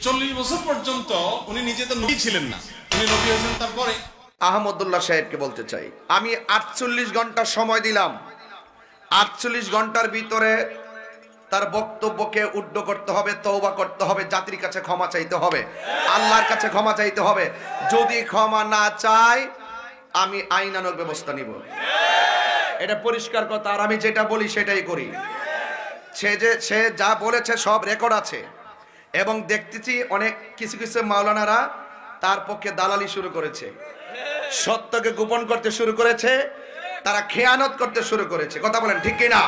40 বছর পর্যন্ত উনি নিজে তো নবী ছিলেন না, উনি নবী হয়েছেন তারপরে। আহমদুল্লাহ সাহেবকে বলতে চাই, আমি 48 ঘন্টা সময় দিলাম। 48 ঘন্টার ভিতরে তার বক্তব্যকে উড্ড করতে হবে, তওবা করতে হবে, জাতির কাছে ক্ষমা চাইতে হবে, আল্লাহর কাছে ক্ষমা চাইতে হবে। যদি ক্ষমা না চায় আমি আইনানুগ ব্যবস্থা নিব, এটা পরিষ্কার কথা। আর আমি যেটা বলি সেটাই করি। সে যা বলেছে সব রেকর্ড আছে, এবং দেখতেছি অনেক কিছু কিছু মাওলানারা তার পক্ষে দালালি শুরু করেছে, সত্যকে গোপন করতে শুরু করেছে, তারা খেয়ানত করতে শুরু করেছে। কথা বলেন ঠিক কিনা?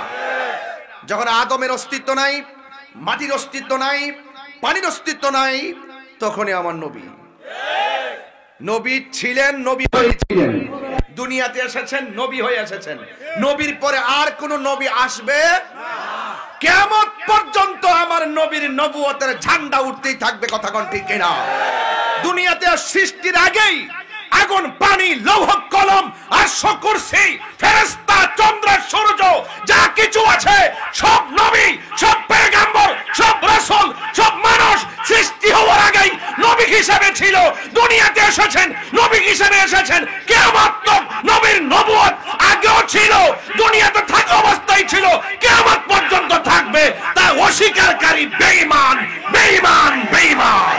যখন আদমের অস্তিত্ব নাই, মাটির অস্তিত্ব নাই, পানির অস্তিত্ব নাই, তখনই আমার নবী নবী ছিলেন, নবী হয়েছিলেন, দুনিয়াতে এসেছেন, নবী হয়ে এসেছেন। নবীর পরে আর কোন নবী আসবে কিয়ামত পর্যন্ত আমার নবীর নবুয়তের ঝান্ডা উঠতেই থাকবে। কথা কোন ঠিক কিনা? দুনিয়াতে সৃষ্টির আগেই আগুন, পানি, লৌহ কলম, আরশ, কুরসি, ফেরেশতা, চন্দ্র, সূর্য যা কিছু আছে সব নবী, সব পয়গম্বর, সব রাসূল, সব মানুষ সৃষ্টি হওয়ার আগেই নবী হিসেবে ছিল। দুনিয়াতে এসেছেন, নবী হিসেবে এসেছেন। কিয়ামত তক নবীর নবুয়ত আগেও ছিল, দুনিয়াতে থাকা অবস্থায় ছিল, কিয়ামত পর্যন্ত থাকবে। তা অস্বীকারী বেঈমান, বেঈমান, বেঈমান।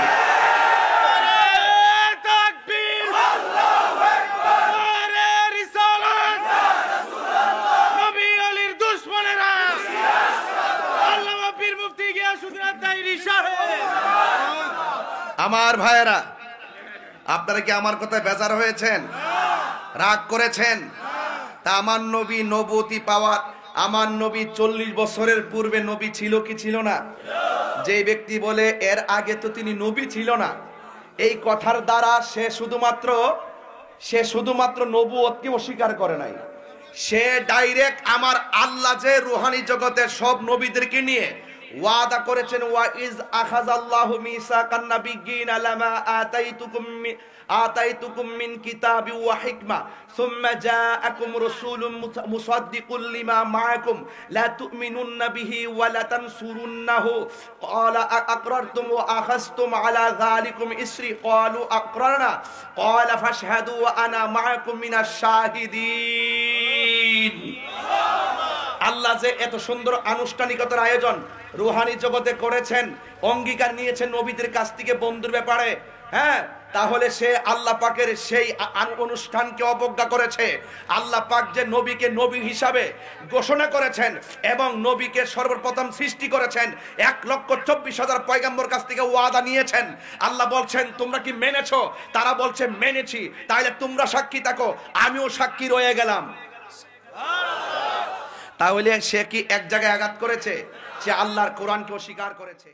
আমার ভাইয়েরা, আপনারা কি আমার কথায় বেজার হয়েছেন, রাগ করেছেন? তা আমার নবী নবুয়তি পাওয়ার, আমার নবী 40 বছরের পূর্বে নবী ছিল কি ছিল না? যে ব্যক্তি বলে এর আগে তো তিনি নবী ছিল না, এই কথার দ্বারা সে শুধুমাত্র নবুয়তকে অস্বীকার করে নাই, সে ডাইরেক্ট আমার আল্লাহ যে রুহানি জগতের সব নবীদেরকে নিয়ে ওয়াদা করেছেন, ওয়া ইজ আখাযাল্লাহু মিসাকান নাবিয়্যিনা লামা আতাইতুকুম মিন কিতাবি ওয়া হিকমা সুম্মা জাআকুম রাসূলুম মুসাদ্দিকুল লিমা মাআকুম লা তু'মিনুন্না বিহি ওয়া লা তানসুরুন্নাহু ক্বালা আকরারতুম ওয়া আখাযতুম আলা যালিকুম ইসরি ক্বালু আকরারনা ক্বালা ফাশহাদু ওয়া আনা মাআকুম মিনাশ শাহিদিন। আল্লাহ যে এত সুন্দর আনুষ্ঠানিকতার আয়োজন রুহানি জগতে করেছেন, অঙ্গীকার নিয়েছেন নবীদের কাছ থেকে বন্ধুর ব্যাপারে, হ্যাঁ, তাহলে সে আল্লাহ পাকের সেই অনুষ্ঠানকে অবজ্ঞা করেছে। আল্লাহ পাক যে নবীকে নবী হিসাবে ঘোষণা করেছেন এবং নবীকে সর্বপ্রথম সৃষ্টি করেছেন, 1,24,000 পয়গম্বর কাছ থেকে ওয়াদা নিয়েছেন। আল্লাহ বলছেন তোমরা কি মেনেছো? তারা বলছে মেনেছি। তাহলে তোমরা সাক্ষী থাকো, আমিও সাক্ষী রয়ে গেলাম। তাহলে সে কি এক জায়গায় আঘাত করেছে? সে আল্লাহর কোরআনকে অস্বীকার করেছে।